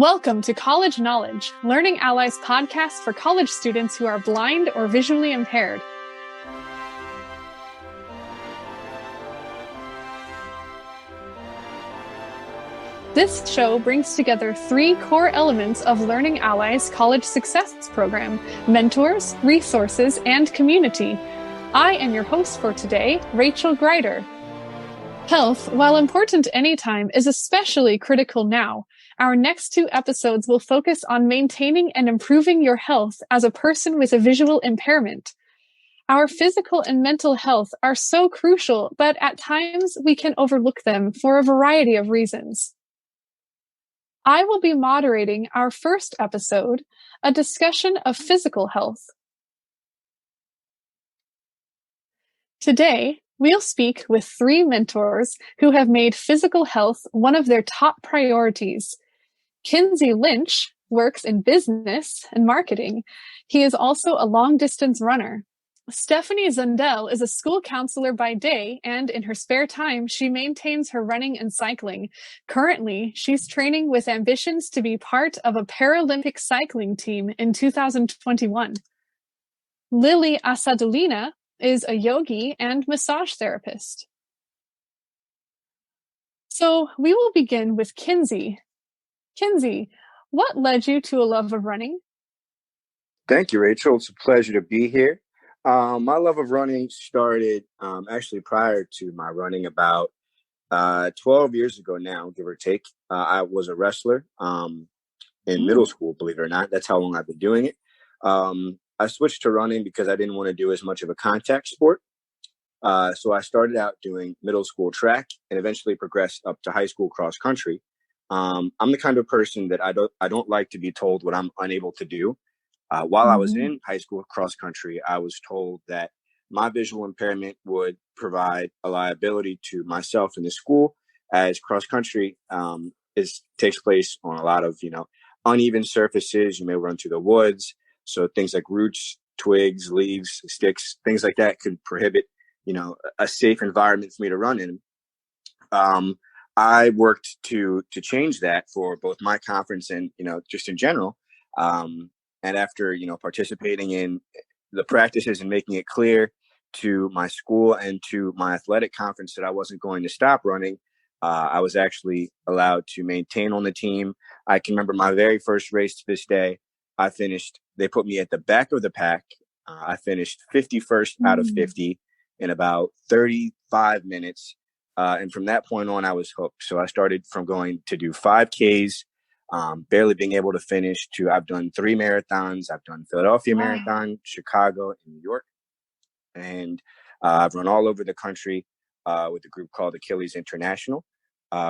Welcome to College Knowledge, Learning Allies podcast for college students who are blind or visually impaired. This show brings together three core elements of Learning Allies College Success Program: mentors, resources, and community. I am your host for today, Rachel Greider. Health, while important anytime, is especially critical now. Our next two episodes will focus on maintaining and improving your health as a person with a visual impairment. Our physical and mental health are so crucial, but at times we can overlook them for a variety of reasons. I will be moderating our first episode, a discussion of physical health. Today, we'll speak with three mentors who have made physical health one of their top priorities. Kinsey Lynch works in business and marketing. He is also a long-distance runner. Stephanie Zundel is a school counselor by day, and in her spare time, she maintains her running and cycling. Currently, she's training with ambitions to be part of a Paralympic cycling team in 2021. Lily Asadulina is a yogi and massage therapist. So we will begin with Kinsey. Kinsey, what led you to a love of running? Thank you, Rachel. It's a pleasure to be here. My love of running started actually prior to my running about 12 years ago now, give or take. I was a wrestler in middle school, believe it or not. That's how long I've been doing it. I switched to running because I didn't want to do as much of a contact sport. So I started out doing middle school track and eventually progressed up to high school cross country. I'm the kind of person that I don't like to be told what I'm unable to do. While I was in high school cross country, I was told that my visual impairment would provide a liability to myself and the school, as cross country takes place on a lot of uneven surfaces. You may run through the woods, so things like roots, twigs, leaves, sticks, things like that could prohibit a safe environment for me to run in. I worked to change that for both my conference and, just in general. And after, participating in the practices and making it clear to my school and to my athletic conference that I wasn't going to stop running, I was actually allowed to maintain on the team. I can remember my very first race to this day. They put me at the back of the pack. I finished 51st out of 50 in about 35 minutes. And from that point on, I was hooked. So I started from going to do 5Ks, barely being able to finish, to I've done 3 marathons. I've done Philadelphia Marathon, Chicago, and New York. And I've run all over the country with a group called Achilles International,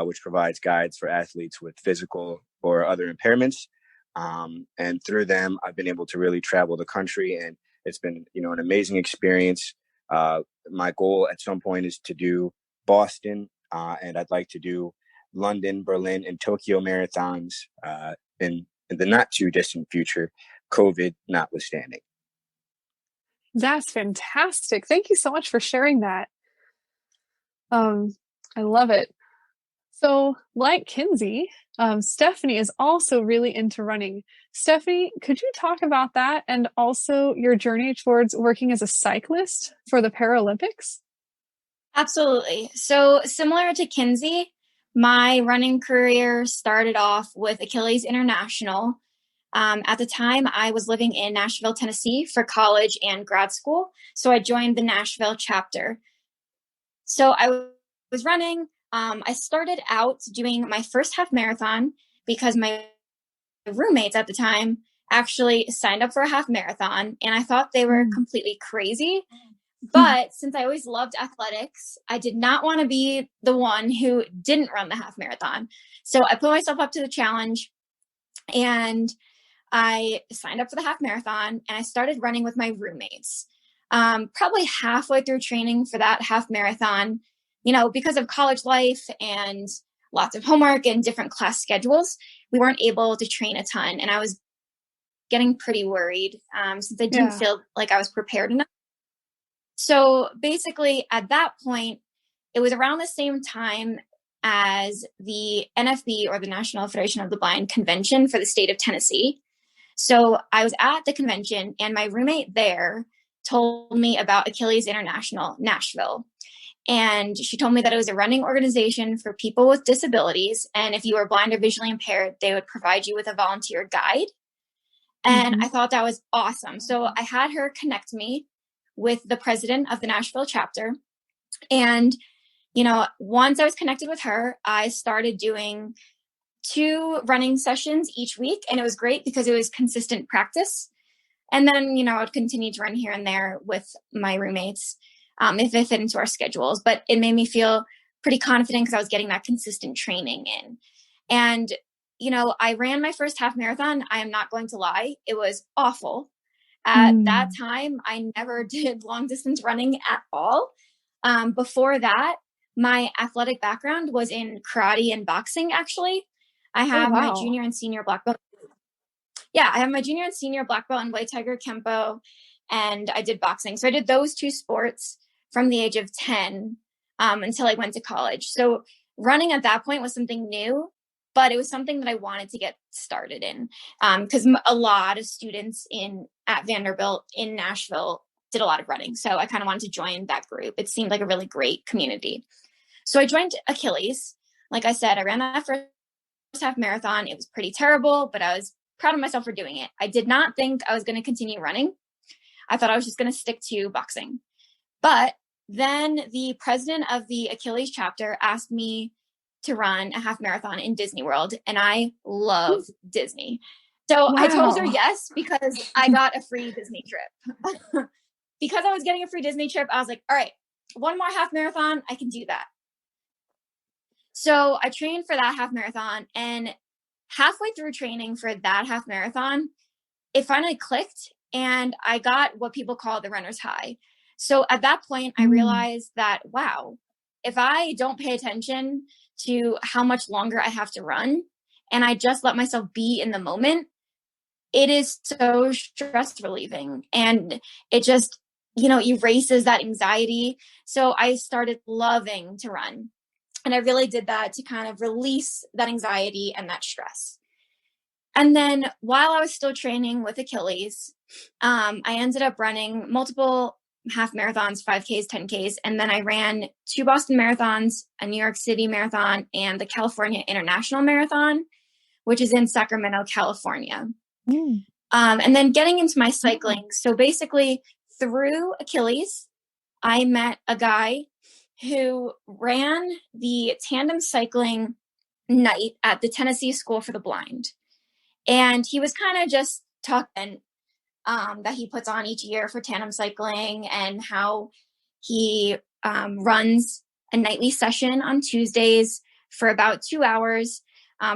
which provides guides for athletes with physical or other impairments. And through them, I've been able to really travel the country, and it's been, an amazing experience. My goal at some point is to do Boston, and I'd like to do London, Berlin, and Tokyo marathons in the not too distant future, COVID notwithstanding. That's fantastic. Thank you so much for sharing that. I love it. So, like Kinsey, Stephanie is also really into running. Stephanie, could you talk about that and also your journey towards working as a cyclist for the Paralympics? Absolutely. So similar to Kinsey, my running career started off with Achilles International. At the time, I was living in Nashville, Tennessee for college and grad school. So I joined the Nashville chapter. So I was running. I started out doing my first half marathon because my roommates at the time actually signed up for a half marathon, and I thought they were completely crazy. But since I always loved athletics, I did not want to be the one who didn't run the half marathon. So I put myself up to the challenge, and I signed up for the half marathon, and I started running with my roommates. Probably halfway through training for that half marathon, because of college life and lots of homework and different class schedules, we weren't able to train a ton. And I was getting pretty worried since I didn't feel like I was prepared enough. So basically at that point, it was around the same time as the NFB, or the National Federation of the Blind, convention for the state of Tennessee. So I was at the convention, and my roommate there told me about Achilles International Nashville. And she told me that it was a running organization for people with disabilities. And if you were blind or visually impaired, they would provide you with a volunteer guide. And I thought that was awesome. So I had her connect me with the president of the Nashville chapter. And, you know, once I was connected with her, I started doing 2 running sessions each week. And it was great because it was consistent practice. And then, you know, I would continue to run here and there with my roommates if it fit into our schedules. But it made me feel pretty confident because I was getting that consistent training in. And, you know, I ran my first half marathon. I am not going to lie. It was awful. At that time, I never did long distance running at all. Before that, my athletic background was in karate and boxing, actually. I have my junior and senior black belt. Yeah, I have my junior and senior black belt in White Tiger Kempo, and I did boxing. So I did those 2 sports from the age of 10 until I went to college. So running at that point was something new, but it was something that I wanted to get started in because a lot of students at Vanderbilt in Nashville did a lot of running. So I kind of wanted to join that group. It seemed like a really great community. So I joined Achilles. Like I said, I ran that first half marathon. It was pretty terrible, but I was proud of myself for doing it. I did not think I was going to continue running. I thought I was just going to stick to boxing. But then the president of the Achilles chapter asked me to run a half marathon in Disney World, and I love Disney. So I told her yes because I got a free Disney trip. Because I was getting a free Disney trip, I was like, all right, 1 more half marathon, I can do that. So I trained for that half marathon, and halfway through training for that half marathon, it finally clicked, and I got what people call the runner's high. So at that point, I realized that, wow, if I don't pay attention to how much longer I have to run, and I just let myself be in the moment, it is so stress relieving. And it just, you know, erases that anxiety. So I started loving to run. And I really did that to kind of release that anxiety and that stress. And then while I was still training with Achilles, I ended up running multiple half marathons, 5Ks, 10Ks. And then I ran 2 Boston marathons, a New York City marathon, and the California International Marathon, which is in Sacramento, California. And then getting into my cycling. So basically through Achilles, I met a guy who ran the tandem cycling night at the Tennessee School for the Blind. And he was kind of just talking that he puts on each year for tandem cycling, and how he runs a nightly session on Tuesdays for about 2 hours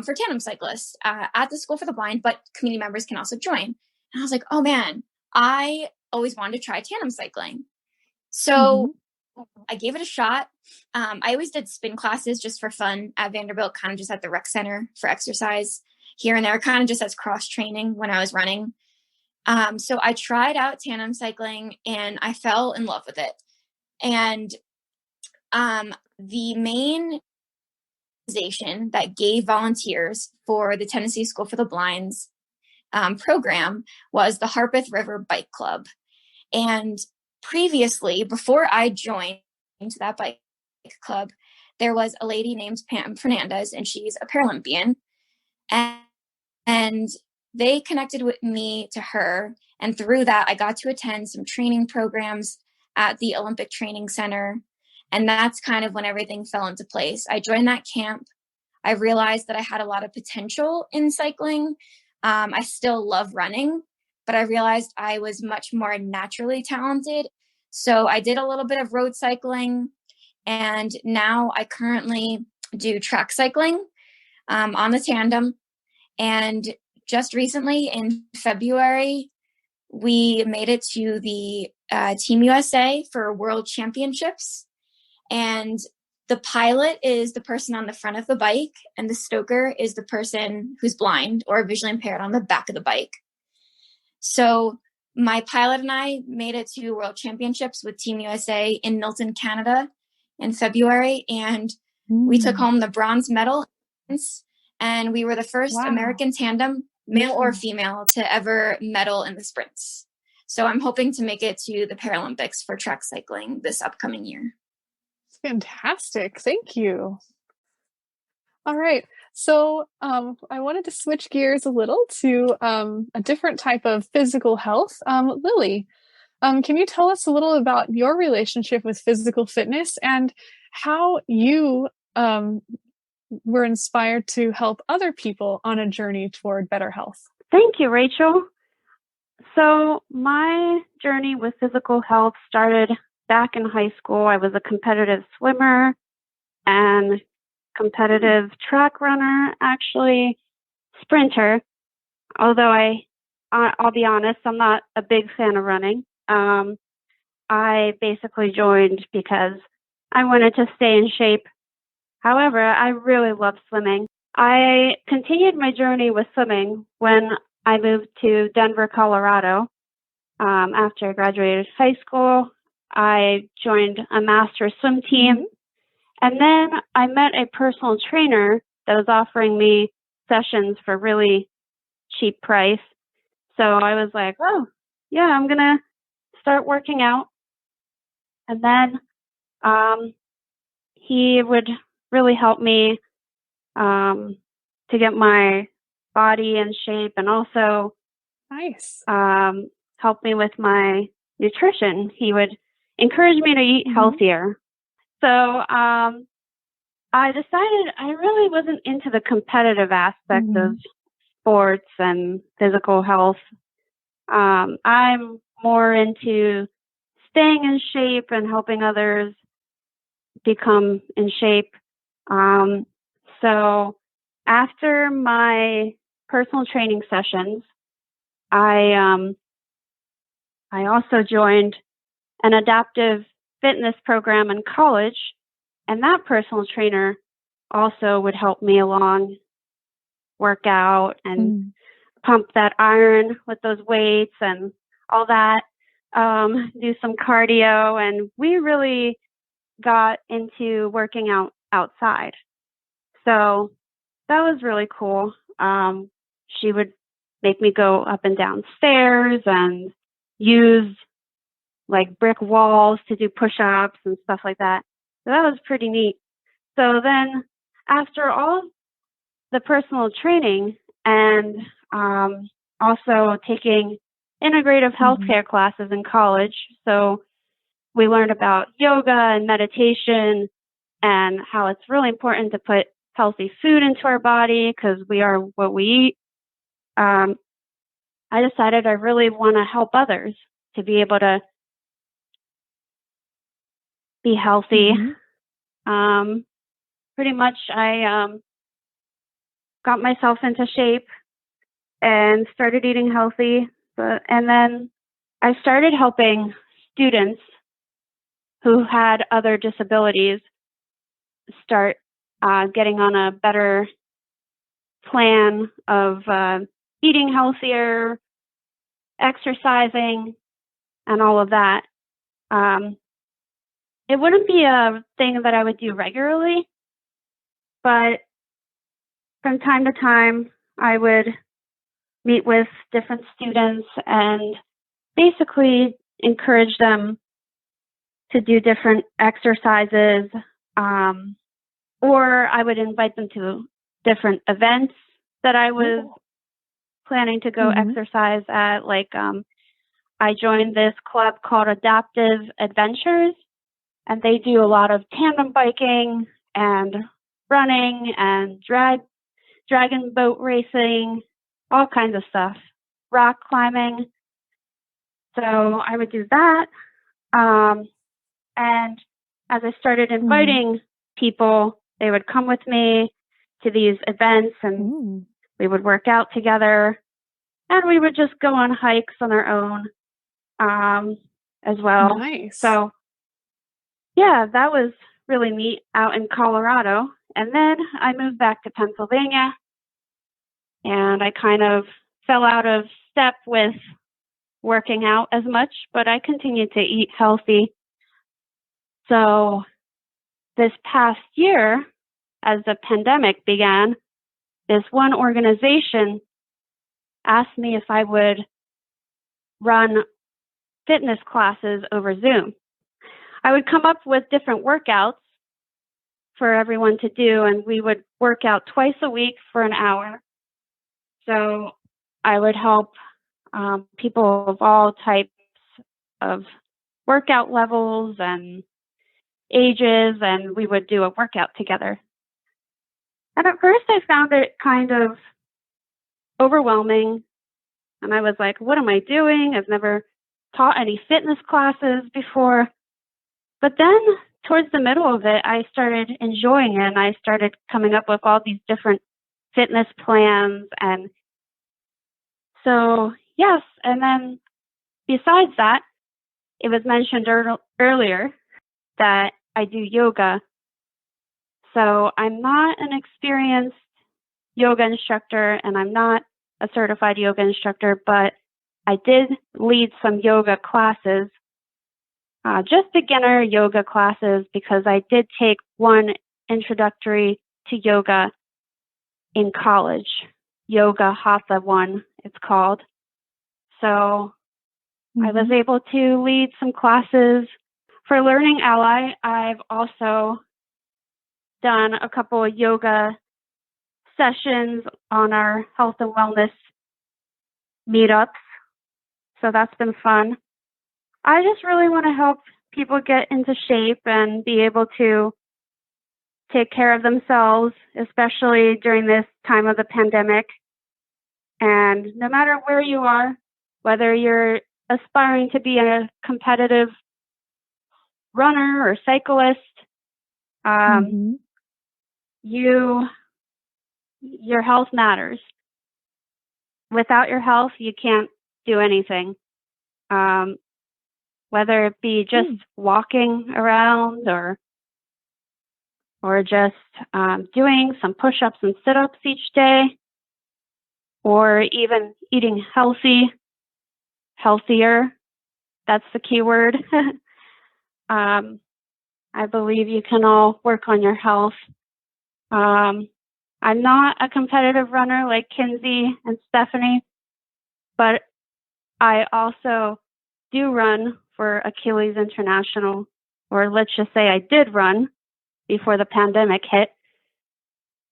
for tandem cyclists at the School for the Blind, but community members can also join. And I was like, oh man, I always wanted to try tandem cycling. So I gave it a shot. I always did spin classes just for fun at Vanderbilt, kind of just at the rec center for exercise here and there, kind of just as cross training when I was running. So I tried out tandem cycling, and I fell in love with it. And the main organization that gave volunteers for the Tennessee School for the Blind's program was the Harpeth River Bike Club. And previously, before I joined that bike club, there was a lady named Pam Fernandez, and she's a Paralympian. And they connected with me to her. And through that, I got to attend some training programs at the Olympic Training Center. And that's kind of when everything fell into place. I joined that camp. I realized that I had a lot of potential in cycling. I still love running, but I realized I was much more naturally talented. So I did a little bit of road cycling, and now I currently do track cycling on the tandem. And just recently in February, we made it to the Team USA for World Championships. And the pilot is the person on the front of the bike, and the stoker is the person who's blind or visually impaired on the back of the bike. So my pilot and I made it to World Championships with Team USA in Milton, Canada in February. And We took home the bronze medal, and we were the first American tandem, male or female, to ever medal in the sprints. So I'm hoping to make it to the Paralympics for track cycling this upcoming year. Fantastic. Thank you. All right. So I wanted to switch gears a little to a different type of physical health. Lily, can you tell us a little about your relationship with physical fitness and how you were inspired to help other people on a journey toward better health? Thank you, Rachel. So my journey with physical health started back in high school. I was a competitive swimmer and competitive track runner, actually sprinter. Although I'll be honest, I'm not a big fan of running. I basically joined because I wanted to stay in shape. However, I really love swimming. I continued my journey with swimming when I moved to Denver, Colorado. After I graduated high school, I joined a master swim team. And then I met a personal trainer that was offering me sessions for really cheap price. So I was like, oh, yeah, I'm going to start working out. And then he would really help me to get my body in shape, and also help me with my nutrition. He would encourage me to eat healthier. So I decided I really wasn't into the competitive aspect of sports and physical health. I'm more into staying in shape and helping others become in shape. So after my personal training sessions, I also joined an adaptive fitness program in college, and that personal trainer also would help me along, work out and pump that iron with those weights and all that, do some cardio, and we really got into working out outside. So that was really cool. She would make me go up and down stairs and use like brick walls to do push-ups and stuff like that. So that was pretty neat. So then after all the personal training and also taking integrative healthcare classes in college, so we learned about yoga and meditation and how it's really important to put healthy food into our body because we are what we eat. I decided I really want to help others to be able to be healthy. Pretty much I got myself into shape and started eating healthy. And then I started helping students who had other disabilities start getting on a better plan of eating healthier, exercising, and all of that. It wouldn't be a thing that I would do regularly, but from time to time, I would meet with different students and basically encourage them to do different exercises, or I would invite them to different events that I was planning to go exercise at. Like, I joined this club called Adaptive Adventures, and they do a lot of tandem biking and running and dragon boat racing, all kinds of stuff, rock climbing. So I would do that. And as I started inviting people, they would come with me to these events and we would work out together, and we would just go on hikes on our own as well. Nice. So yeah, that was really neat out in Colorado. And then I moved back to Pennsylvania, and I kind of fell out of step with working out as much, but I continued to eat healthy. So this past year, as the pandemic began, this one organization asked me if I would run fitness classes over Zoom. I would come up with different workouts for everyone to do, and we would work out twice a week for an hour. So I would help people of all types of workout levels and ages, and we would do a workout together. And at first I found it kind of overwhelming, and I was like, what am I doing? I've never taught any fitness classes before. But then towards the middle of it, I started enjoying it, and I started coming up with all these different fitness plans. And so, yes, and then besides that, it was mentioned earlier that I do yoga. So I'm not an experienced yoga instructor, and I'm not a certified yoga instructor, but I did lead some yoga classes, just beginner yoga classes, because I did take one introductory to yoga in college, Yoga Hatha 1, it's called. So I was able to lead some classes. For Learning Ally, I've also done a couple of yoga sessions on our health and wellness meetups. So that's been fun. I just really want to help people get into shape and be able to take care of themselves, especially during this time of the pandemic. And no matter where you are, whether you're aspiring to be a competitive runner or cyclist, your health matters. Without your health, you can't do anything. Whether it be just walking around or just doing some push-ups and sit-ups each day, or even eating healthier. That's the key word. I believe you can all work on your health. I'm not a competitive runner like Kinsey and Stephanie, but I also do run for Achilles International, or let's just say I did run before the pandemic hit,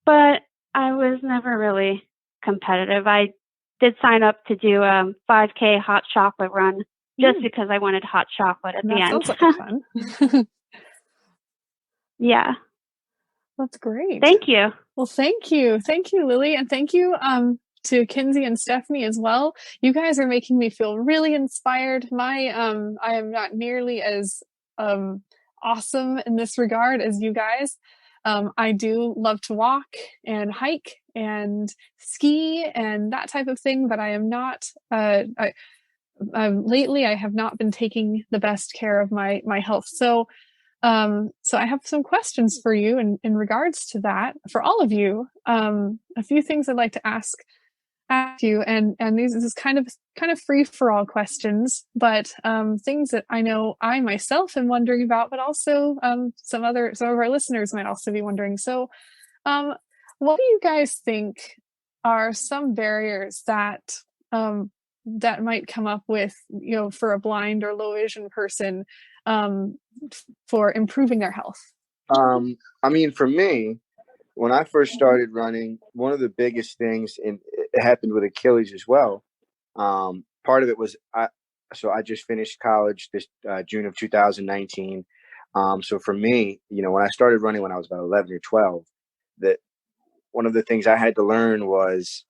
but I was never really competitive. I did sign up to do a 5K hot chocolate run just because I wanted hot chocolate at the end. That sounds like fun. Yeah. That's great. Thank you. Well, thank you. Thank you, Lily. And thank you to Kinsey and Stephanie as well. You guys are making me feel really inspired. I am not nearly as awesome in this regard as you guys. I do love to walk and hike and ski and that type of thing, but I am not, lately I have not been taking the best care of my health. So I have some questions for you in regards to that, for all of you. A few things I'd like to ask you, and these is kind of free for all questions, but things that I know I myself am wondering about, but also some of our listeners might also be wondering. So, what do you guys think are some barriers that that might come up with, for a blind or low vision person, for improving their health? I mean, for me, when I first started running, one of the biggest things, and it happened with Achilles as well. Part of it was I just finished college this June of 2019. So for me, when I started running when I was about 11 or 12, that one of the things I had to learn was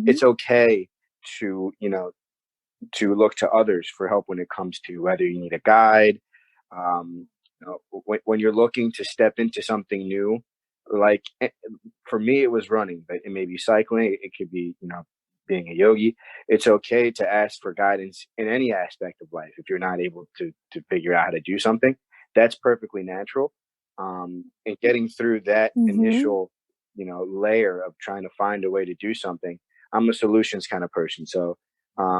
it's okay to, to look to others for help when it comes to whether you need a guide. When you're looking to step into something new, like for me, it was running, but it may be cycling. It could be, being a yogi. It's okay to ask for guidance in any aspect of life. If you're not able to figure out how to do something, that's perfectly natural. And getting through that initial, layer of trying to find a way to do something, I'm a solutions kind of person. So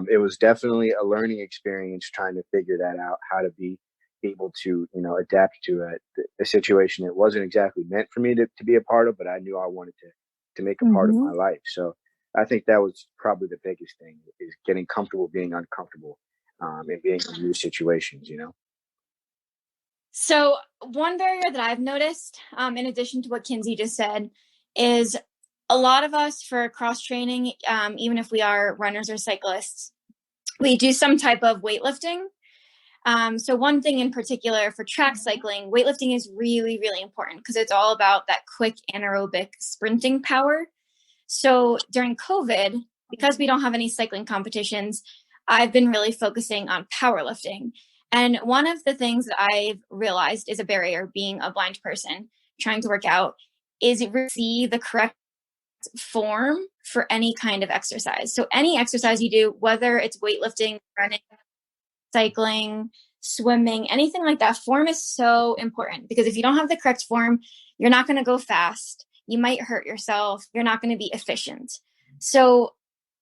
it was definitely a learning experience trying to figure that out, how to be able to, adapt to a situation that wasn't exactly meant for me to be a part of, but I knew I wanted to make a part of my life. So I think that was probably the biggest thing, is getting comfortable being uncomfortable, and being in new situations, So one barrier that I've noticed, in addition to what Kinsey just said, is a lot of us for cross training, even if we are runners or cyclists, we do some type of weightlifting. So one thing in particular for track cycling, weightlifting is really, really important because it's all about that quick anaerobic sprinting power. So during COVID, because we don't have any cycling competitions, I've been really focusing on powerlifting. And one of the things that I've realized is a barrier, being a blind person trying to work out, is see the correct form for any kind of exercise. So any exercise you do, whether it's weightlifting, running, cycling, swimming, anything like that, form is so important, because if you don't have the correct form, you're not going to go fast. You might hurt yourself. You're not going to be efficient. So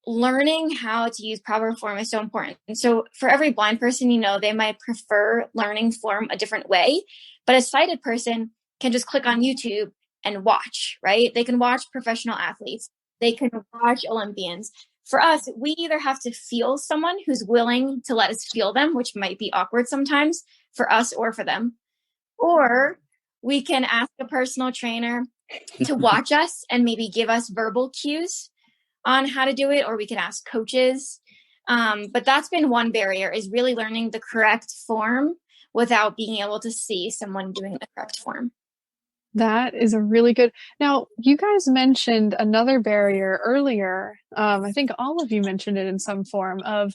learning how to use proper form is so important. And so for every blind person, they might prefer learning form a different way, but a sighted person can just click on YouTube and watch, right? They can watch professional athletes. They can watch Olympians. For us, we either have to feel someone who's willing to let us feel them, which might be awkward sometimes for us or for them, or we can ask a personal trainer to watch us and maybe give us verbal cues on how to do it, or we can ask coaches. But that's been one barrier, is really learning the correct form without being able to see someone doing the correct form. That is a really good. Now, you guys mentioned another barrier earlier. I think all of you mentioned it in some form of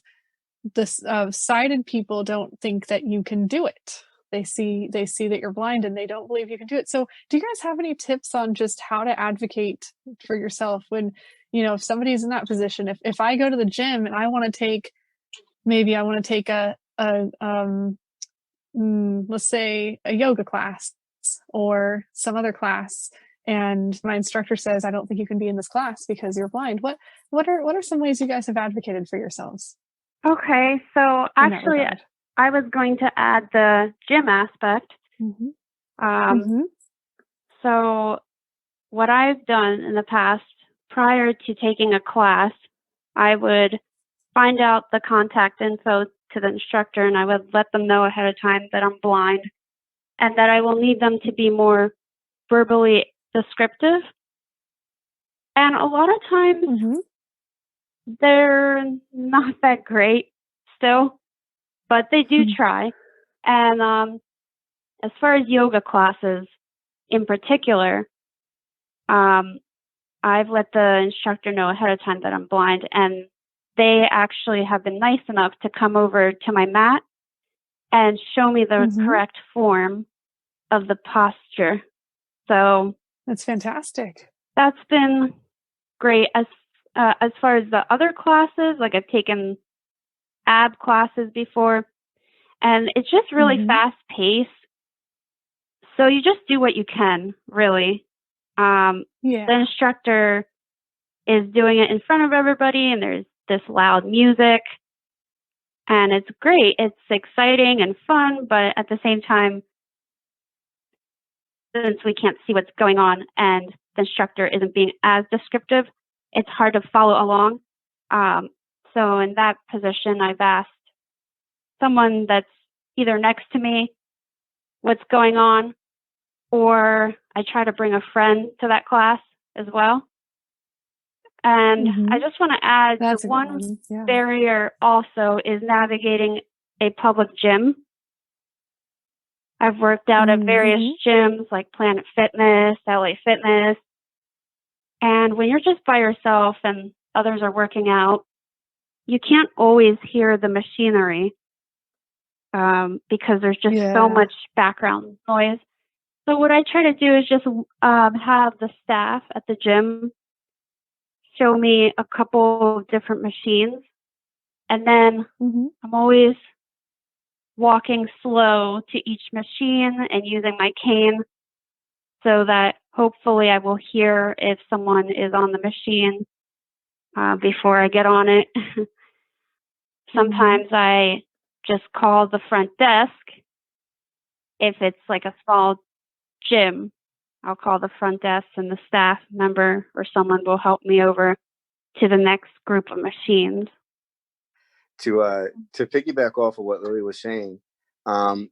this. Sighted people don't think that you can do it. They see that you're blind and they don't believe you can do it. So do you guys have any tips on just how to advocate for yourself when, if somebody's in that position? If I go to the gym and I want to take let's say a yoga class or some other class, and my instructor says, I don't think you can be in this class because you're blind. What are some ways you guys have advocated for yourselves? Okay, so actually I was going to add the gym aspect. So what I've done in the past, prior to taking a class, I would find out the contact info to the instructor, and I would let them know ahead of time that I'm blind and that I will need them to be more verbally descriptive. And a lot of times they're not that great still, but they do try. And as far as yoga classes in particular, I've let the instructor know ahead of time that I'm blind, and they actually have been nice enough to come over to my mat and show me the correct form of the posture. So that's fantastic. That's been great. As far as the other classes, like I've taken ab classes before, and it's just really fast paced. So you just do what you can, really. The instructor is doing it in front of everybody, and there's this loud music, and it's great. It's exciting and fun, but at the same time, since we can't see what's going on and the instructor isn't being as descriptive, it's hard to follow along. So in that position, I've asked someone that's either next to me what's going on, or I try to bring a friend to that class as well. And I just want to add, the one barrier also is navigating a public gym. I've worked out at various gyms like Planet Fitness, LA Fitness. And when you're just by yourself and others are working out, you can't always hear the machinery because there's just so much background noise. So what I try to do is just have the staff at the gym show me a couple of different machines. And then I'm always walking slow to each machine and using my cane so that hopefully I will hear if someone is on the machine before I get on it. Sometimes I just call the front desk if it's like a small gym, I'll call the front desk and the staff member or someone will help me over to the next group of machines. To piggyback off of what Lily was saying,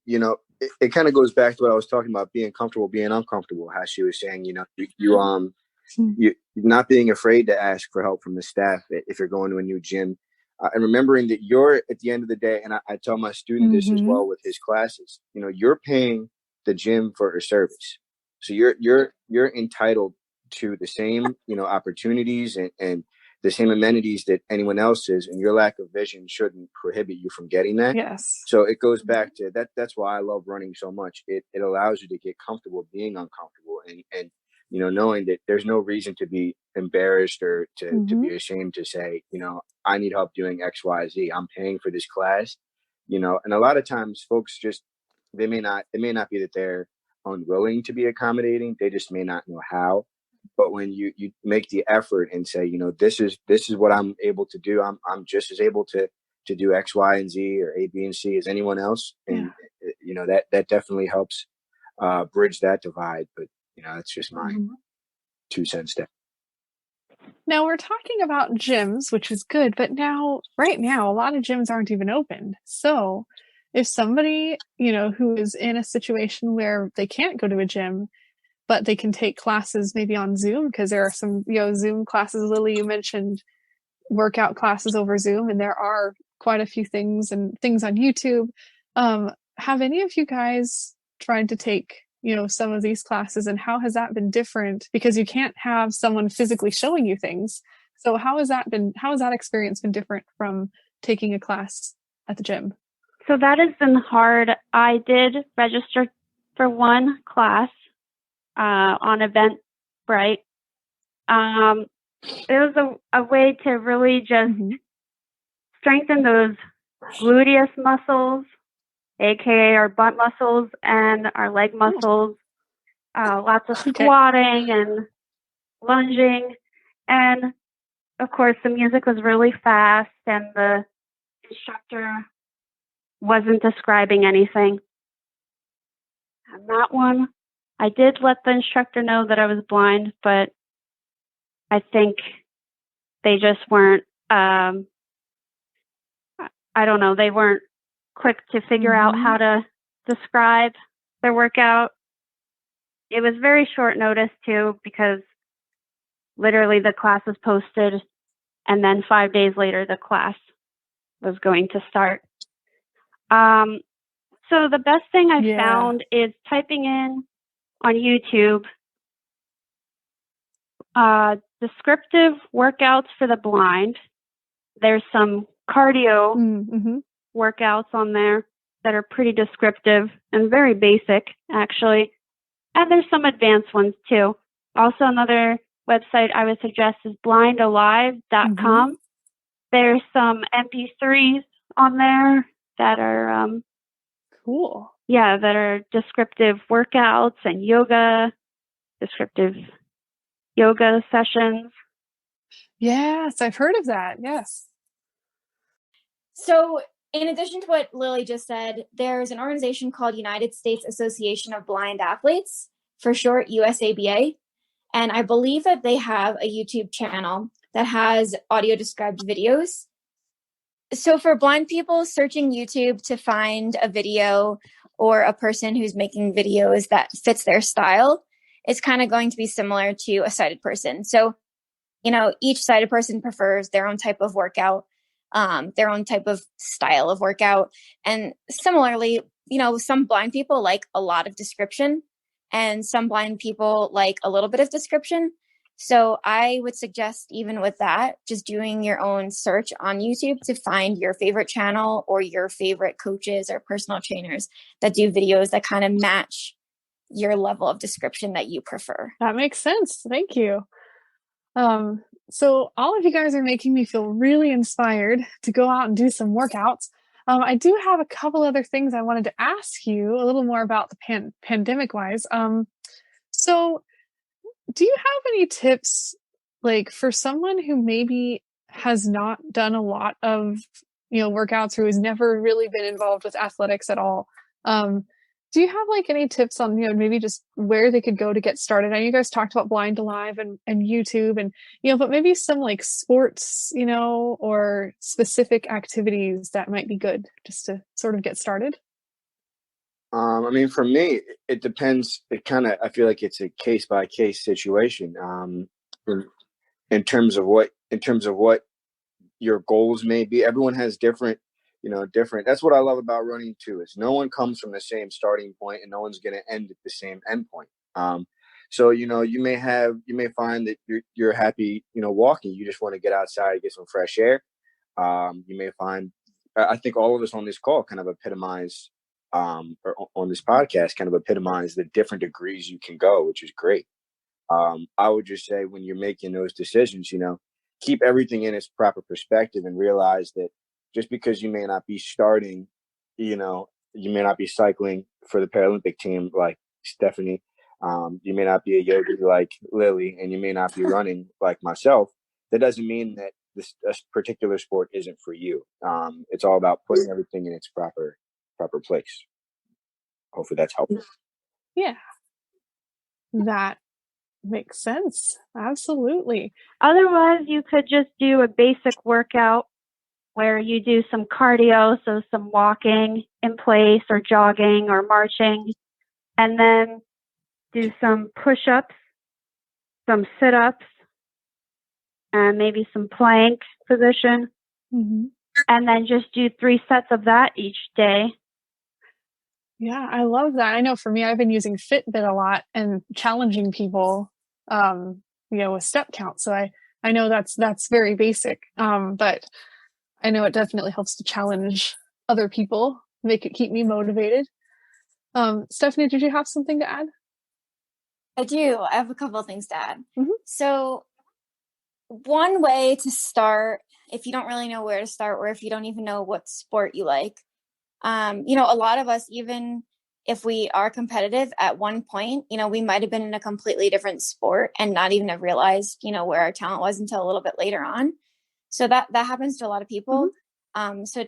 you know, it kind of goes back to what I was talking about, being comfortable, being uncomfortable. How she was saying, you know, you not being afraid to ask for help from the staff if you're going to a new gym, and remembering that you're, at the end of the day, and I tell my student this as well with his classes, you know, you're paying the gym for a service, so you're entitled to the same, you know, opportunities and the same amenities that anyone else is, and your lack of vision shouldn't prohibit you from getting that. Yes. So it goes back to that. That's why I love running so much. It allows you to get comfortable being uncomfortable, and you know, knowing that there's no reason to be embarrassed or to be ashamed to say, you know, I need help doing X, Y, Z. I'm paying for this class, you know. And a lot of times folks just, it may not be that they're unwilling to be accommodating. They just may not know how. But when you make the effort and say, you know, this is what I'm able to do. I'm just as able to do X, Y, and Z or A, B, and C as anyone else. And you know, that definitely helps bridge that divide. But you know, that's just my 2 cents there. Now we're talking about gyms, which is good, but right now, a lot of gyms aren't even open. So if somebody, you know, who is in a situation where they can't go to a gym, but they can take classes maybe on Zoom, because there are some, you know, Zoom classes. Lily, you mentioned workout classes over Zoom, and there are quite a few things on YouTube. Have any of you guys tried to take, you know, some of these classes, and how has that been different? Because you can't have someone physically showing you things. So how has that experience been different from taking a class at the gym? So that has been hard. I did register for one class on Sprite. It was a way to really just strengthen those gluteus muscles, aka our butt muscles and our leg muscles. Lots of squatting and lunging, and of course the music was really fast and the instructor wasn't describing anything. And that one, I did let the instructor know that I was blind, but I think they just weren't, I don't know, they weren't quick to figure out how to describe their workout. It was very short notice too, because literally the class was posted and then 5 days later the class was going to start. So the best thing I found is typing in on YouTube descriptive workouts for the blind. There's some cardio workouts on there that are pretty descriptive and very basic, actually. And there's some advanced ones too. Also, another website I would suggest is blindalive.com. There's some MP3s on there that are cool. Yeah, that are descriptive workouts and descriptive yoga sessions. Yes, I've heard of that. Yes. So in addition to what Lily just said, there's an organization called United States Association of Blind Athletes, for short USABA. And I believe that they have a YouTube channel that has audio described videos. So for blind people, searching YouTube to find a video or a person who's making videos that fits their style, it's kind of going to be similar to a sighted person. So, you know, each sighted person prefers their own type of workout, their own type of style of workout. And similarly, you know, some blind people like a lot of description and some blind people like a little bit of description. So I would suggest, even with that, just doing your own search on YouTube to find your favorite channel or your favorite coaches or personal trainers that do videos that kind of match your level of description that you prefer. That makes sense. Thank you. So all of you guys are making me feel really inspired to go out and do some workouts. I do have a couple other things I wanted to ask you a little more about the pandemic wise. So do you have any tips, like for someone who maybe has not done a lot of, you know, workouts, who has never really been involved with athletics at all? Do you have like any tips on, maybe just where they could go to get started? I know you guys talked about Blind Alive and YouTube and, but maybe some like sports, or specific activities that might be good just to sort of get started? I mean, for me, it depends. I feel like it's a case by case situation. In, in terms of what your goals may be, everyone has different. That's what I love about running too, is no one comes from the same starting point and no one's going to end at the same end point. So, you may find that you're happy, walking, you just want to get outside, get some fresh air. You may find, I think all of us on this call kind of epitomize, or on this podcast kind of epitomize the different degrees you can go, which is great. I would just say when you're making those decisions, keep everything in its proper perspective and realize that just because you may not be starting, you may not be cycling for the Paralympic team like Stephanie, you may not be a yogi like Lily, and you may not be running like myself. That doesn't mean that this particular sport isn't for you. It's all about putting everything in its proper place. Hopefully that's helpful. Yeah, that makes sense. Absolutely. Otherwise, you could just do a basic workout where you do some cardio, so some walking in place or jogging or marching, and then do some push-ups, some sit-ups, and maybe some plank position. Mm-hmm. And then just do 3 sets of that each day. Yeah, I love that. I know for me, I've been using Fitbit a lot and challenging people, with step count. So I know that's very basic. But I know it definitely helps to challenge other people, keep me motivated. Stephanie, did you have something to add? I do. I have a couple of things to add. Mm-hmm. So one way to start, if you don't really know where to start, or if you don't even know what sport you like, a lot of us, even if we are competitive at one point, we might have been in a completely different sport and not even have realized, where our talent was until a little bit later on. So that happens to a lot of people. Mm-hmm. So,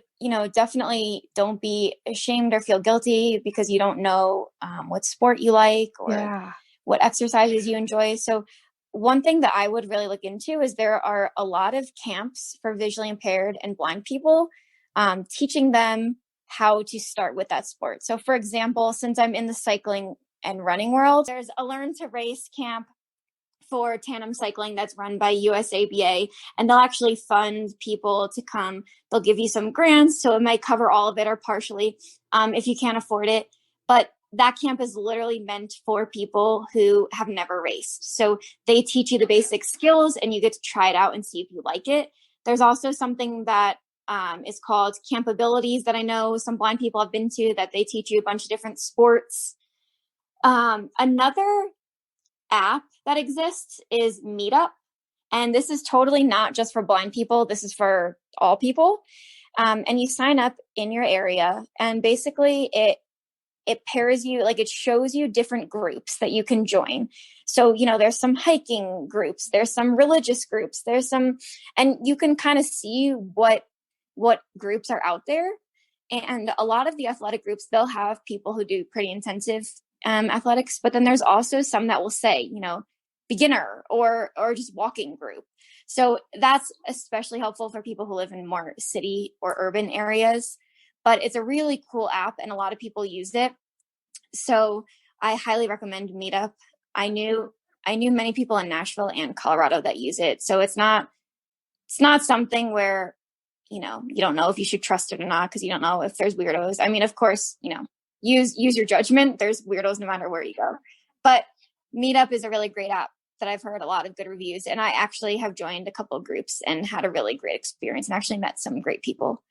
definitely don't be ashamed or feel guilty because you don't know what sport you like or what exercises you enjoy. So one thing that I would really look into is there are a lot of camps for visually impaired and blind people, teaching them how to start with that sport. So for example, since I'm in the cycling and running world, there's a Learn to Race camp for tandem cycling that's run by USABA, and they'll actually fund people to come. They'll give you some grants, so it might cover all of it or partially if you can't afford it. But that camp is literally meant for people who have never raced. So they teach you the basic skills and you get to try it out and see if you like it. There's also something that is called Camp Abilities that I know some blind people have been to, that they teach you a bunch of different sports. Another app that exists is Meetup. And this is totally not just for blind people. This is for all people. And you sign up in your area, and basically it pairs you, like it shows you different groups that you can join. So, there's some hiking groups, there's some religious groups, and you can kind of see what groups are out there. And a lot of the athletic groups, they'll have people who do pretty intensive athletics, but then there's also some that will say, beginner or just walking group. So that's especially helpful for people who live in more city or urban areas. But it's a really cool app and a lot of people use it. So I highly recommend Meetup. I knew many people in Nashville and Colorado that use it. So it's not something where, you don't know if you should trust it or not, because you don't know if there's weirdos. I mean, of course, use your judgment. There's weirdos no matter where you go. But Meetup is a really great app that I've heard a lot of good reviews. And I actually have joined a couple of groups and had a really great experience and actually met some great people.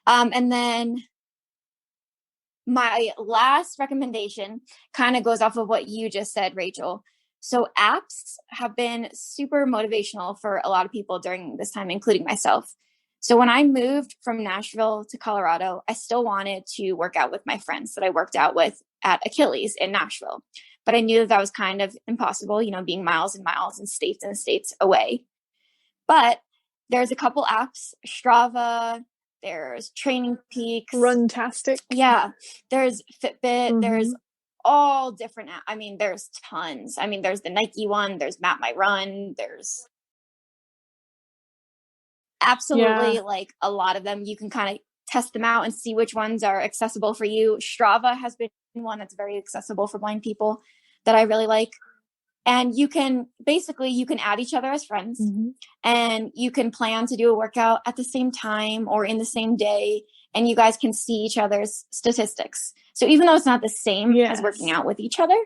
And then my last recommendation kind of goes off of what you just said, Rachel. So apps have been super motivational for a lot of people during this time, including myself. So when I moved from Nashville to Colorado, I still wanted to work out with my friends that I worked out with at Achilles in Nashville. But I knew that was kind of impossible, being miles and miles and states away. But there's a couple apps, Strava, there's Training Peaks, Runtastic. Yeah, there's Fitbit, there's all different. I mean, there's tons. I mean, there's the Nike one, there's Map My Run, there's absolutely like a lot of them. You can kind of test them out and see which ones are accessible for you. Strava has been one that's very accessible for blind people that I really like. And you can add each other as friends, and you can plan to do a workout at the same time or in the same day, and you guys can see each other's statistics. So even though it's not the same as working out with each other,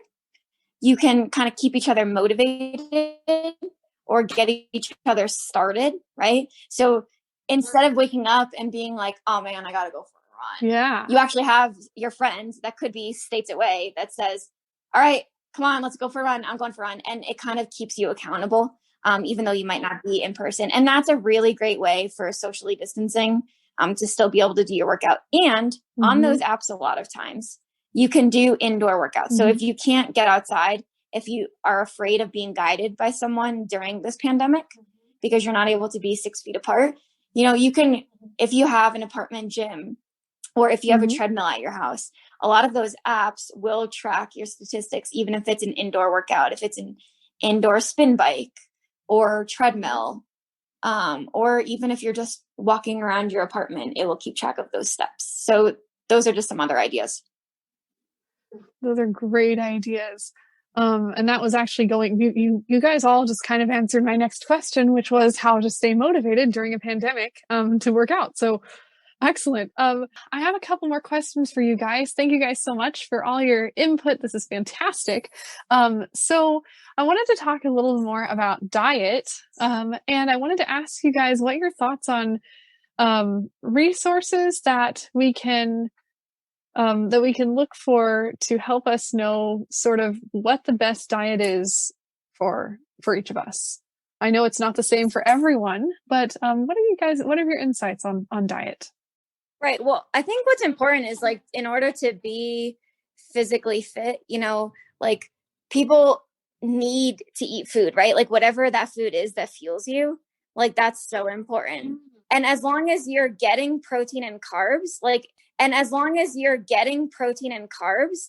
you can kind of keep each other motivated or get each other started, right? So instead of waking up and being like, oh man, I got to go for a run. You actually have your friend that could be states away that says, all right, come on, let's go for a run. I'm going for a run. And it kind of keeps you accountable, even though you might not be in person. And that's a really great way for socially distancing, to still be able to do your workout. And on those apps, a lot of times you can do indoor workouts. So if you can't get outside, if you are afraid of being guided by someone during this pandemic, because you're not able to be 6 feet apart, you can, if you have an apartment gym, or if you have a treadmill at your house, a lot of those apps will track your statistics, even if it's an indoor workout, if it's an indoor spin bike or treadmill, or even if you're just walking around your apartment, it will keep track of those steps. So those are just some other ideas. Those are great ideas. And that was actually you guys all just kind of answered my next question, which was how to stay motivated during a pandemic, to work out. So excellent. I have a couple more questions for you guys. Thank you guys so much for all your input. This is fantastic. So I wanted to talk a little more about diet. And I wanted to ask you guys what your thoughts on resources that we can look for to help us know sort of what the best diet is for each of us. I know it's not the same for everyone, but what are your insights on diet? Right. Well, I think what's important is, like, in order to be physically fit, like, people need to eat food, right? Like, whatever that food is that fuels you, like, that's so important. And as long as you're getting protein and carbs,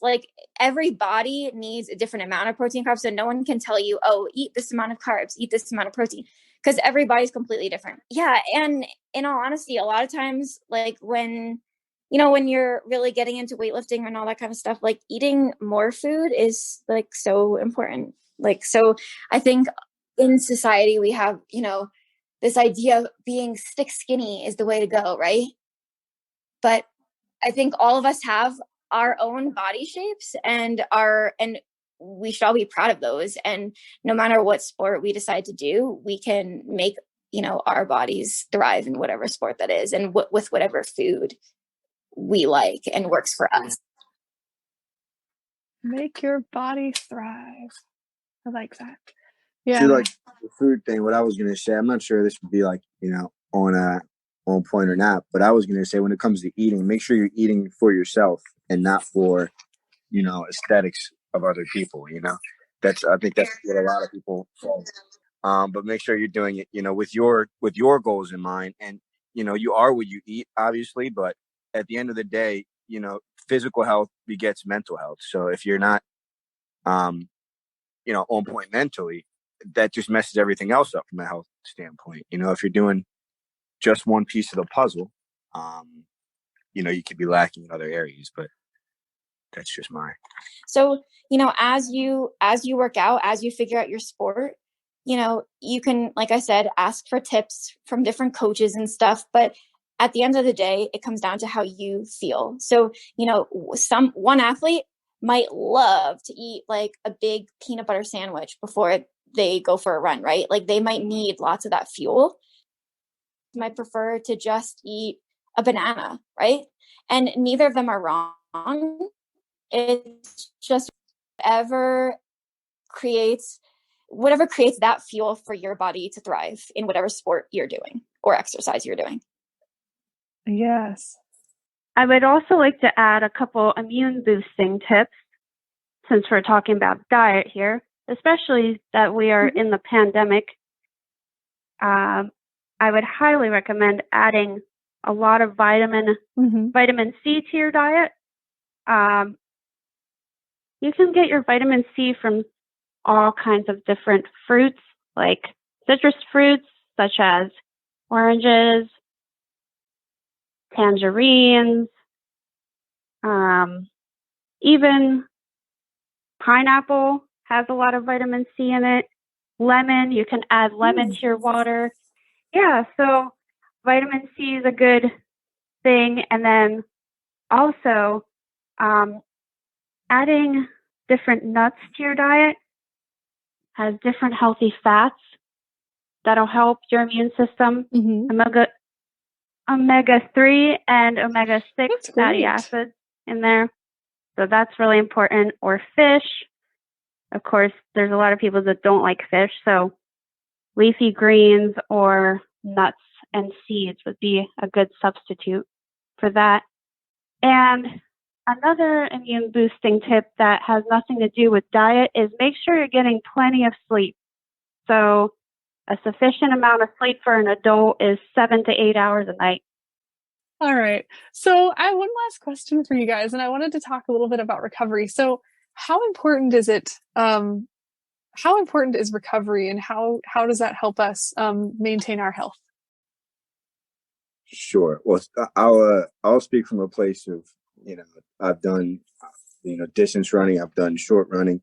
like every body needs a different amount of protein and carbs. So no one can tell you, oh, eat this amount of carbs, eat this amount of protein, because everybody's completely different. Yeah. And in all honesty, a lot of times, like, when you're really getting into weightlifting and all that kind of stuff, like, eating more food is, like, so important. Like, so I think in society we have, this idea of being stick skinny is the way to go, right? But I think all of us have our own body shapes, and we should all be proud of those. And no matter what sport we decide to do, we can make, our bodies thrive in whatever sport that is, and with whatever food we like and works for us. Make your body thrive. I like that. Yeah. To, like, the food thing, what I was going to say, I'm not sure this would be, like, on point or not, but I was going to say, when it comes to eating, make sure you're eating for yourself and not for, aesthetics of other people. I think that's what a lot of people fall. But make sure you're doing it, with your goals in mind. And, you are what you eat, obviously, but at the end of the day, physical health begets mental health. So if you're not, on point mentally, that just messes everything else up from a health standpoint. If you're doing just one piece of the puzzle, you could be lacking in other areas, but that's just mine. So, as you work out, as you figure out your sport, you can, like I said, ask for tips from different coaches and stuff, but at the end of the day, it comes down to how you feel. So, one athlete might love to eat, like, a big peanut butter sandwich before they go for a run, right? Like, they might need lots of that fuel. Might prefer to just eat a banana, right? And neither of them are wrong. It's just whatever creates that fuel for your body to thrive in whatever sport you're doing or exercise you're doing. Yes. I would also like to add a couple immune boosting tips, since we're talking about diet here, especially that we are in the pandemic. I would highly recommend adding a lot of vitamin C to your diet. You can get your vitamin C from all kinds of different fruits, like citrus fruits, such as oranges, tangerines, even pineapple has a lot of vitamin C in it. Lemon, you can add lemon to your water. Yeah, so vitamin C is a good thing. And then also adding different nuts to your diet has different healthy fats that'll help your immune system. Omega-3 and omega-6 fatty acids in there. So that's really important. Or fish. Of course, there's a lot of people that don't like fish. So leafy greens or nuts and seeds would be a good substitute for that. And another immune boosting tip that has nothing to do with diet is make sure you're getting plenty of sleep. So a sufficient amount of sleep for an adult is 7 to 8 hours a night. All right. So I have one last question for you guys, and I wanted to talk a little bit about recovery. So how important is it? How important is recovery, and how does that help us maintain our health? Sure. Well, I'll speak from a place of, I've done, distance running. I've done short running.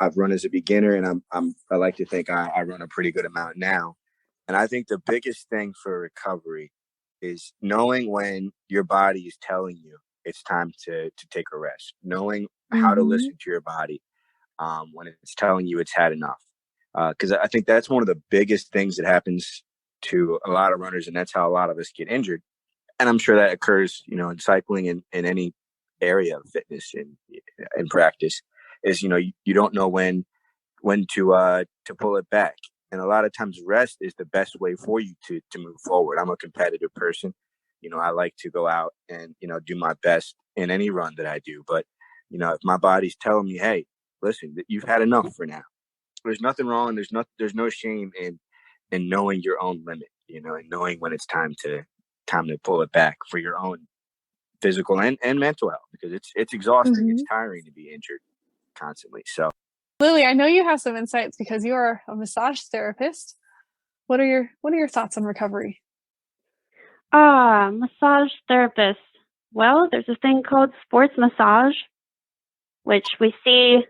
I've run as a beginner, and I like to think I run a pretty good amount now. And I think the biggest thing for recovery is knowing when your body is telling you it's time to take a rest, knowing how to listen to your body when it's telling you it's had enough. Because I think that's one of the biggest things that happens to a lot of runners, and that's how a lot of us get injured. And I'm sure that occurs, in cycling and in any area of fitness and practice, is you don't know when to pull it back. And a lot of times rest is the best way for you to move forward. I'm a competitive person. I like to go out and, do my best in any run that I do. But, if my body's telling me, hey, listen, you've had enough for now. There's nothing wrong. There's no shame in knowing your own limit, and knowing when it's time to pull it back for your own physical and mental health, because it's exhausting. It's tiring to be injured constantly. So, Lily, I know you have some insights because you are a massage therapist. What are your thoughts on recovery? Massage therapist. Well, there's a thing called sports massage, which we see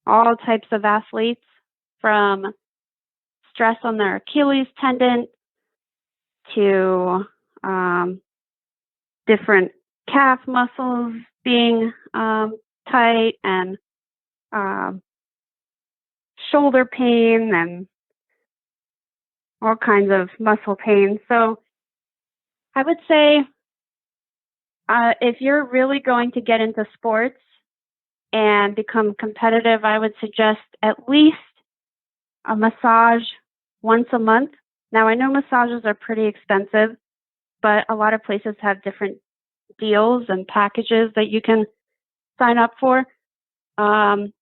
all types of athletes, from stress on their Achilles tendon to different calf muscles being tight, and shoulder pain, and all kinds of muscle pain. So I would say if you're really going to get into sports and become competitive, I would suggest at least a massage once a month. Now, I know massages are pretty expensive, but a lot of places have different deals and packages that you can sign up for and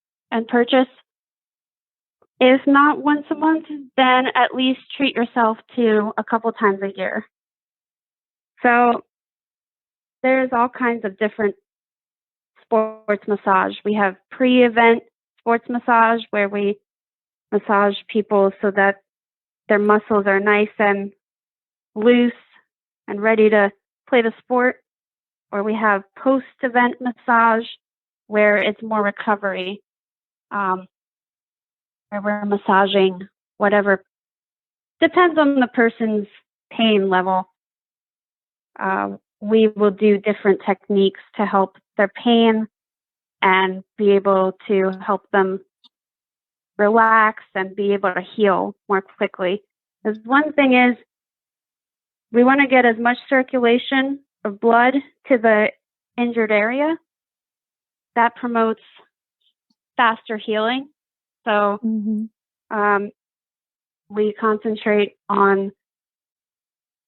purchase. If not once a month, then at least treat yourself to a couple times a year. So there's all kinds of different sports massage. We have pre-event sports massage, where we massage people so that their muscles are nice and loose and ready to play the sport. Or we have post-event massage, where it's more recovery, where we're massaging whatever, depends on the person's pain level. We will do different techniques to help their pain and be able to help them relax and be able to heal more quickly. Because one thing is, we want to get as much circulation of blood to the injured area. That promotes faster healing. So we concentrate on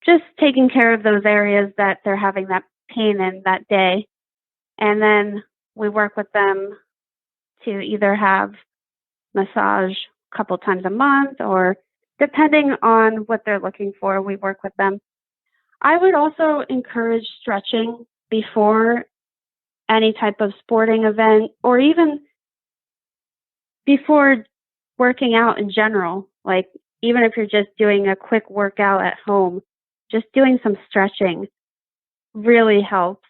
just taking care of those areas that they're having that pain in that day. And then we work with them to either have massage a couple times a month, or depending on what they're looking for, we work with them. I would also encourage stretching before any type of sporting event, or even before working out in general. Like, even if you're just doing a quick workout at home, just doing some stretching really helps.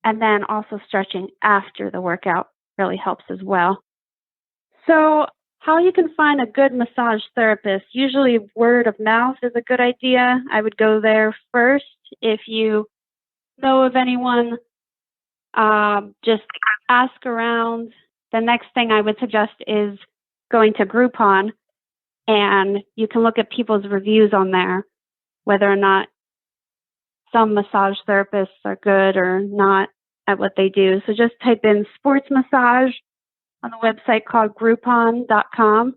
And then also stretching after the workout really helps as well. So, how you can find a good massage therapist? Usually word of mouth is a good idea. I would go there first. If you know of anyone, just ask around. The next thing I would suggest is going to Groupon, and you can look at people's reviews on there, whether or not some massage therapists are good or not at what they do. So just type in sports massage on the website called Groupon.com.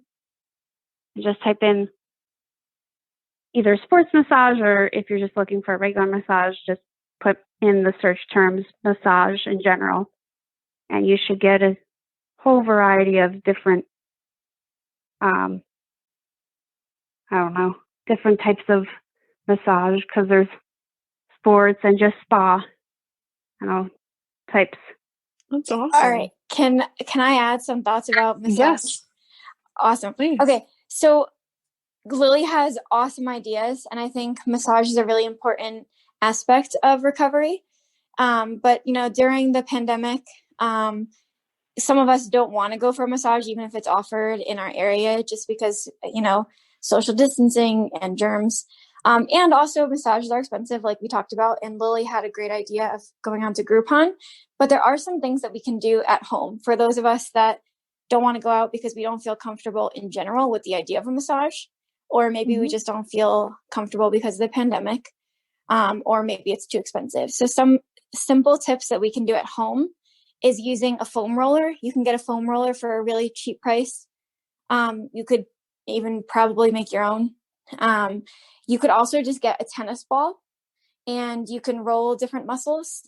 And just type in either sports massage, or if you're just looking for a regular massage, just put in the search terms massage in general. And you should get a whole variety of different, different types of massage, because there's sports and just spa, types. That's awesome. All right. Can I add some thoughts about massage? Yes. Awesome. Please. Okay. So Lily has awesome ideas, and I think massage is a really important aspect of recovery. But during the pandemic, some of us don't want to go for a massage, even if it's offered in our area, just because, social distancing and germs. And also massages are expensive, like we talked about, and Lily had a great idea of going on to Groupon. But there are some things that we can do at home for those of us that don't want to go out because we don't feel comfortable in general with the idea of a massage, or maybe we just don't feel comfortable because of the pandemic, or maybe it's too expensive. So some simple tips that we can do at home is using a foam roller. You can get a foam roller for a really cheap price. You could even probably make your own. You could also just get a tennis ball, and you can roll different muscles.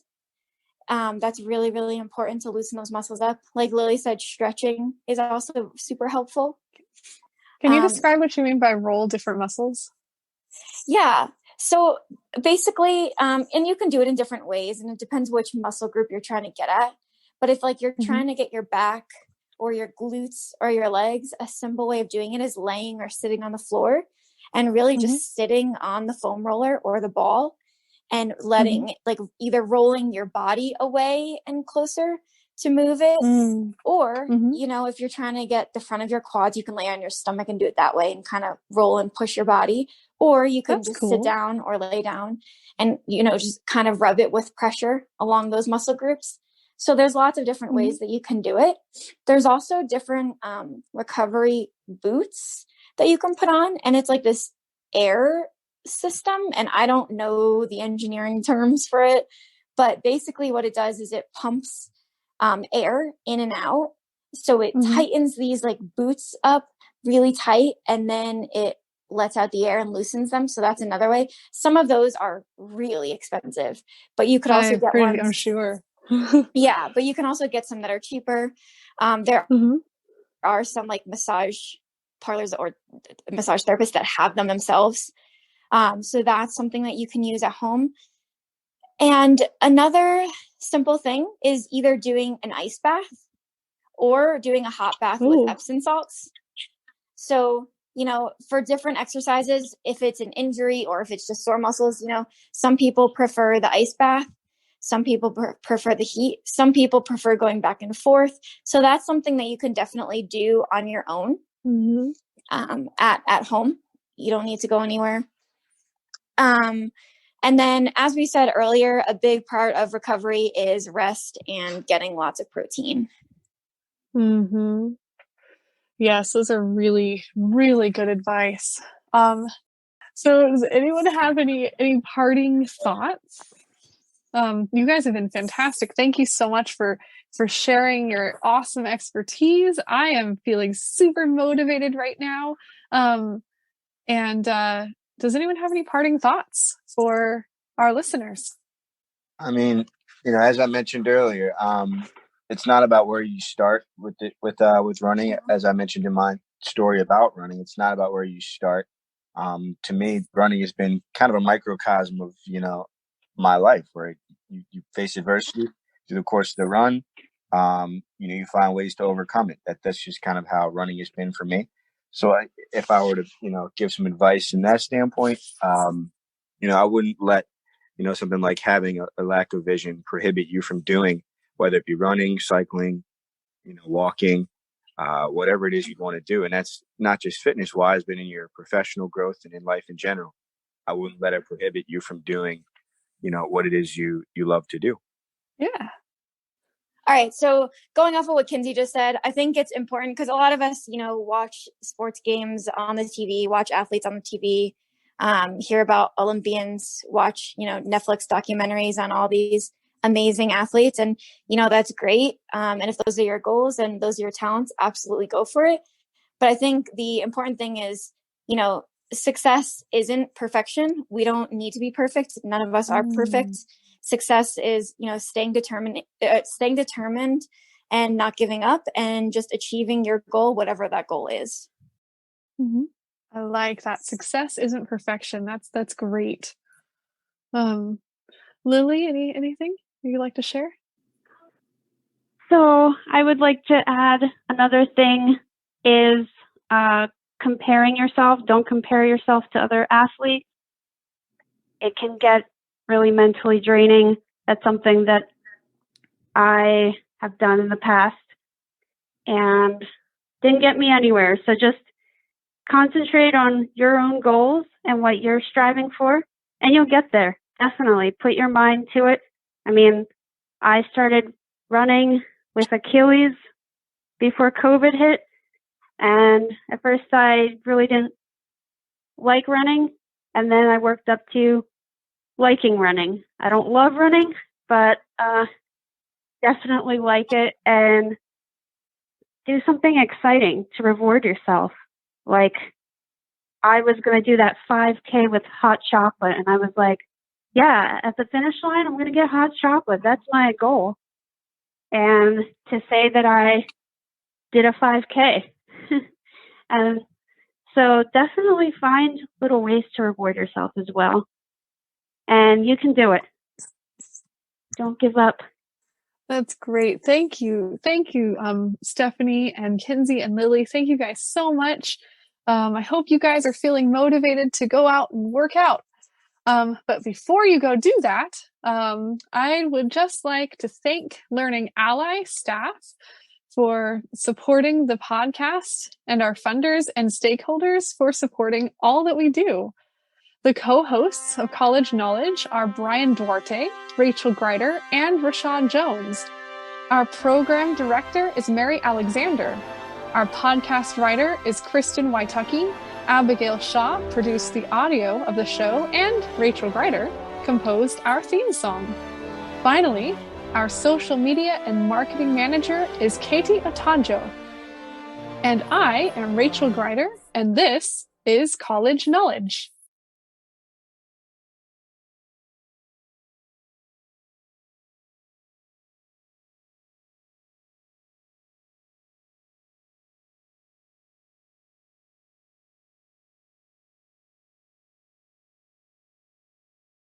That's really, really important to loosen those muscles up. Like Lily said, stretching is also super helpful. Can you describe what you mean by roll different muscles? Yeah. So basically, and you can do it in different ways, and it depends which muscle group you're trying to get at. But if you're trying to get your back or your glutes or your legs, a simple way of doing it is laying or sitting on the floor and really just sitting on the foam roller or the ball and letting either rolling your body away and closer to move it, or, if you're trying to get the front of your quads, you can lay on your stomach and do it that way and kind of roll and push your body, or you can sit down or lay down and, just kind of rub it with pressure along those muscle groups. So there's lots of different ways that you can do it. There's also different recovery boots that you can put on, and it's like this air system, and I don't know the engineering terms for it, but basically what it does is it pumps air in and out. So it tightens these boots up really tight, and then it lets out the air and loosens them. So that's another way. Some of those are really expensive, but you could also get ones. I'm sure. Yeah, but you can also get some that are cheaper. There are some massage parlors or massage therapists that have them themselves. So that's something that you can use at home. And another simple thing is either doing an ice bath or doing a hot bath with Epsom salts. So, for different exercises, if it's an injury or if it's just sore muscles, some people prefer the ice bath. Some people prefer the heat. Some people prefer going back and forth. So that's something that you can definitely do on your own at home. You don't need to go anywhere. And then, as we said earlier, a big part of recovery is rest and getting lots of protein. Yes, those are really, really good advice. So does anyone have any parting thoughts? You guys have been fantastic. Thank you so much for sharing your awesome expertise. I am feeling super motivated right now. And does anyone have any parting thoughts for our listeners? I mean, as I mentioned earlier, it's not about where you start with running. As I mentioned in my story about running, it's not about where you start. To me, running has been kind of a microcosm of, my life, where you face adversity through the course of the run. You find ways to overcome it. That's just kind of how running has been for me. So if I were to, give some advice in that standpoint, I wouldn't let, something like having a lack of vision prohibit you from doing, whether it be running, cycling, walking, whatever it is you'd want to do. And that's not just fitness wise, but in your professional growth and in life in general. I wouldn't let it prohibit you from doing, what it is you love to do. Yeah. All right. So going off of what Kinsey just said, I think it's important because a lot of us, watch sports games on the TV, watch athletes on the TV, hear about Olympians, watch, Netflix documentaries on all these amazing athletes. And, that's great. And if those are your goals and those are your talents, absolutely go for it. But I think the important thing is, success isn't perfection. We don't need to be perfect. None of us are perfect. Success is, staying determined and not giving up and just achieving your goal, whatever that goal is. Mm-hmm. I like that. Success isn't perfection. That's great. Lily, anything you'd like to share? So I would like to add another thing is comparing yourself. Don't compare yourself to other athletes. It can get really mentally draining. That's something that I have done in the past and didn't get me anywhere. So just concentrate on your own goals and what you're striving for, and you'll get there. Definitely put your mind to it. I mean, I started running with Achilles before COVID hit, and at first I really didn't like running, and then I worked up to liking running. I don't love running, but definitely like it, and do something exciting to reward yourself. Like, I was going to do that 5K with hot chocolate, and I was like, yeah, at the finish line, I'm going to get hot chocolate. That's my goal. And to say that I did a 5K. And so definitely find little ways to reward yourself as well. And you can do it. Don't give up. That's great. Thank you. Thank you, Stephanie and Kinsey and Lily. Thank you guys so much. I hope you guys are feeling motivated to go out and work out. But before you go do that, I would just like to thank Learning Ally staff for supporting the podcast and our funders and stakeholders for supporting all that we do. The co-hosts of College Knowledge are Brian Duarte, Rachel Greider, and Rashad Jones. Our program director is Mary Alexander. Our podcast writer is Kristen Waitucky. Abigail Shaw produced the audio of the show, and Rachel Greider composed our theme song. Finally, our social media and marketing manager is Katie Otanjo. And I am Rachel Greider, and this is College Knowledge.